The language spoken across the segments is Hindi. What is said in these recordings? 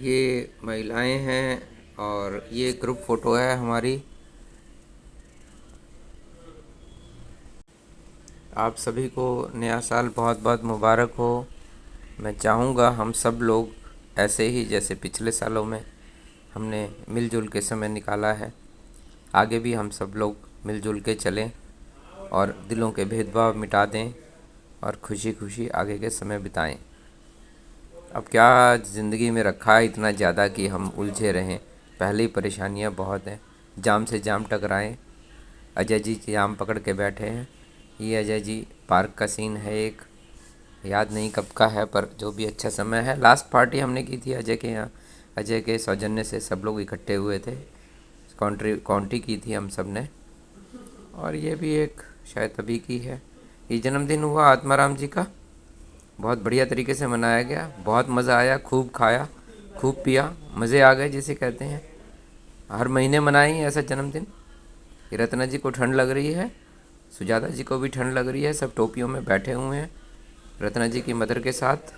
ये महिलाएं हैं और ये ग्रुप फ़ोटो है हमारी। आप सभी को नया साल बहुत बहुत मुबारक हो। मैं चाहूँगा हम सब लोग ऐसे ही जैसे पिछले सालों में हमने मिलजुल के समय निकाला है, आगे भी हम सब लोग मिलजुल के चलें और दिलों के भेदभाव मिटा दें और खुशी खुशी आगे के समय बिताएं। अब क्या ज़िंदगी में रखा है इतना ज़्यादा कि हम उलझे रहें। पहले ही परेशानियां बहुत हैं, जाम से जाम टकराएं। अजय जी जाम पकड़ के बैठे हैं। ये अजय जी पार्क का सीन है एक, याद नहीं कब का है, पर जो भी अच्छा समय है। लास्ट पार्टी हमने की थी अजय के यहाँ, अजय के सौजन्य से सब लोग इकट्ठे हुए थे। कॉन्ट्री की थी हम सब ने। और ये भी एक शायद तभी की है। ये जन्मदिन हुआ आत्माराम जी का, बहुत बढ़िया तरीके से मनाया गया, बहुत मज़ा आया, खूब खाया, खूब पिया, मज़े आ गए जिसे कहते हैं। हर महीने मनाएं ऐसा जन्मदिन। ये रत्ना जी को ठंड लग रही है, सुजाता जी को भी ठंड लग रही है, सब टोपियों में बैठे हुए हैं रत्ना जी की मदर के साथ।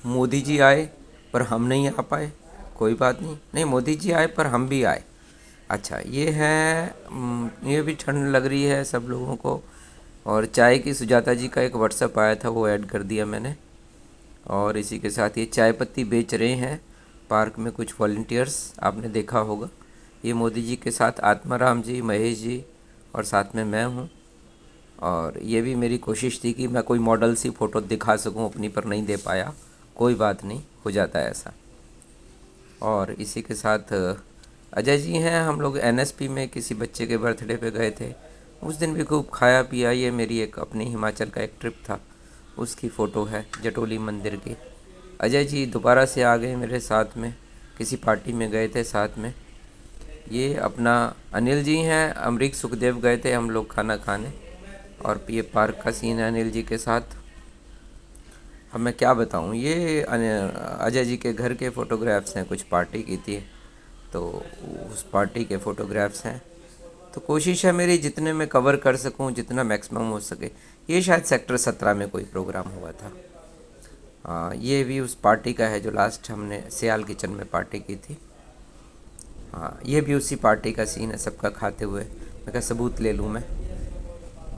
मोदी जी आए पर हम नहीं आ पाए, कोई बात नहीं। नहीं, मोदी जी आए पर हम भी आए। अच्छा, ये है ये भी ठंड लग रही है सब लोगों को। और चाय की सुजाता जी का एक व्हाट्सएप आया था, वो ऐड कर दिया मैंने। और इसी के साथ ये चाय पत्ती बेच रहे हैं पार्क में कुछ वॉल्टियर्स, आपने देखा होगा। ये मोदी जी के साथ आत्माराम जी, महेश जी और साथ में मैं हूँ। और ये भी मेरी कोशिश थी कि मैं कोई मॉडल सी फ़ोटो दिखा सकूं अपनी, पर नहीं दे पाया, कोई बात नहीं, हो जाता है ऐसा। और इसी के साथ अजय जी हैं। हम लोग एनएसपी में किसी बच्चे के बर्थडे पे गए थे, उस दिन भी खूब खाया पिया। ये मेरी एक अपनी हिमाचल का एक ट्रिप था, उसकी फ़ोटो है जटोली मंदिर की। अजय जी दोबारा से आ गए मेरे साथ में, किसी पार्टी में गए थे साथ में। ये अपना अनिल जी हैं, अमरीक सुखदेव गए थे हम लोग खाना खाने। और ये पार्क का सीन है अनिल जी के साथ। अब मैं क्या बताऊँ, ये अजय जी के घर के फ़ोटोग्राफ्स हैं, कुछ पार्टी की थी तो उस पार्टी के फ़ोटोग्राफ्स हैं। तो कोशिश है मेरी जितने में कवर कर सकूं, जितना मैक्सिमम हो सके। ये शायद सेक्टर 17 में कोई प्रोग्राम हुआ था। हाँ, ये भी उस पार्टी का है जो लास्ट हमने सियाल किचन में पार्टी की थी। हाँ, ये भी उसी पार्टी का सीन है, सबका खाते हुए। मैं क्या सबूत ले लूँ मैं।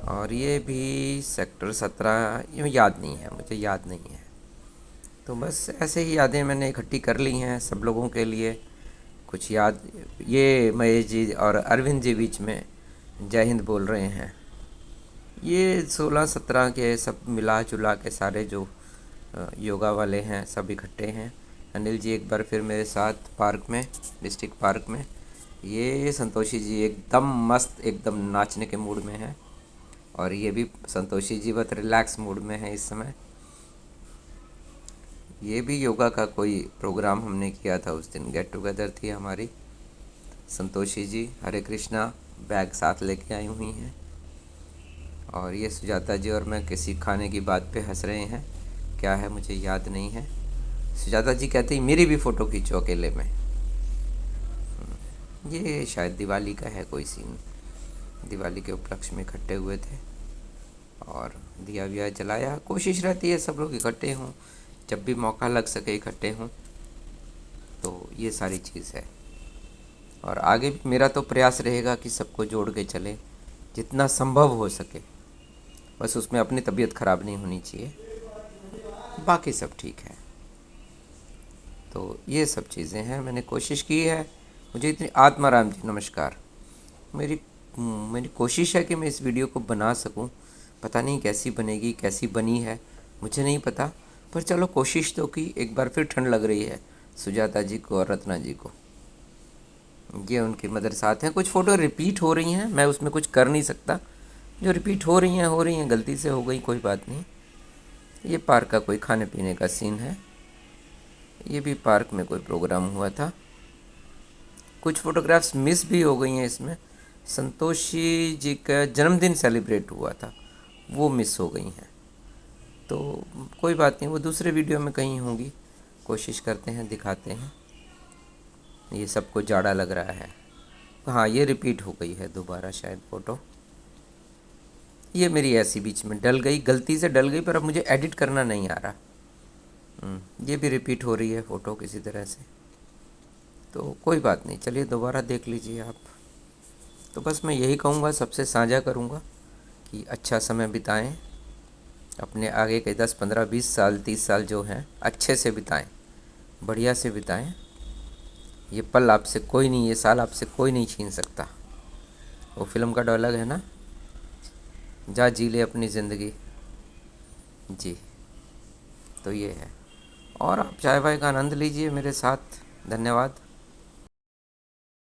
और ये भी सेक्टर 17, यूँ याद नहीं है, मुझे याद नहीं है। तो बस ऐसे ही यादें मैंने इकट्ठी कर ली हैं सब लोगों के लिए, कुछ याद। ये महेश जी और अरविंद जी बीच में जय हिंद बोल रहे हैं। ये 16-17 के सब मिला जुला के सारे जो योगा वाले हैं सब इकट्ठे हैं। अनिल जी एक बार फिर मेरे साथ पार्क में, डिस्ट्रिक्ट पार्क में। ये संतोषी जी एकदम मस्त, एकदम नाचने के मूड में हैं। और ये भी संतोषी जी बहुत रिलैक्स मूड में है इस समय। ये भी योगा का कोई प्रोग्राम हमने किया था उस दिन, गेट टुगेदर थी हमारी। संतोषी जी हरे कृष्णा बैग साथ लेके आई हुई हैं। और ये सुजाता जी और मैं किसी खाने की बात पे हंस रहे हैं, क्या है मुझे याद नहीं है। सुजाता जी कहते ही मेरी भी फ़ोटो खींचो अकेले में। ये शायद दिवाली का है कोई सीन, दिवाली के उपलक्ष्य में इकट्ठे हुए थे और दिया विया जलाया। कोशिश रहती है सब लोग इकट्ठे हों, जब भी मौका लग सके इकट्ठे हों। तो ये सारी चीज़ है। और आगे भी मेरा तो प्रयास रहेगा कि सबको जोड़ के चले जितना संभव हो सके। बस उसमें अपनी तबीयत ख़राब नहीं होनी चाहिए, बाकी सब ठीक है। तो ये सब चीज़ें हैं, मैंने कोशिश की है। मुझे इतनी आत्माराम जी नमस्कार। मेरी मेरी कोशिश है कि मैं इस वीडियो को बना सकूं। पता नहीं कैसी बनेगी, कैसी बनी है मुझे नहीं पता, पर चलो कोशिश तो की। एक बार फिर ठंड लग रही है सुजाता जी को और रत्ना जी को। ये उनकी मदर साथ हैं। कुछ फ़ोटो रिपीट हो रही हैं, मैं उसमें कुछ कर नहीं सकता। जो रिपीट हो रही हैं, गलती से हो गई, कोई बात नहीं। ये पार्क का कोई खाने पीने का सीन है। ये भी पार्क में कोई प्रोग्राम हुआ था। कुछ फ़ोटोग्राफ्स मिस भी हो गई हैं इसमें। संतोषी जी का जन्मदिन सेलिब्रेट हुआ था, वो मिस हो गई हैं। तो कोई बात नहीं, वो दूसरे वीडियो में कहीं होंगी, कोशिश करते हैं दिखाते हैं। ये सबको जाड़ा लग रहा है। हाँ, ये रिपीट हो गई है दोबारा शायद फ़ोटो। ये मेरी ऐसी बीच में डल गई, गलती से डल गई, पर अब मुझे एडिट करना नहीं आ रहा। ये भी रिपीट हो रही है फ़ोटो किसी तरह से, तो कोई बात नहीं, चलिए दोबारा देख लीजिए आप। तो बस मैं यही कहूँगा, सबसे साझा करूँगा कि अच्छा समय बिताएं, अपने आगे के 10 15 20 साल 30 साल जो हैं अच्छे से बिताएं, बढ़िया से बिताएं। ये पल आपसे कोई नहीं, ये साल आपसे कोई नहीं छीन सकता। वो फिल्म का डायलॉग है ना, जा जी ले अपनी ज़िंदगी। जी, तो ये है। और आप चाय वाय का आनंद लीजिए मेरे साथ। धन्यवाद।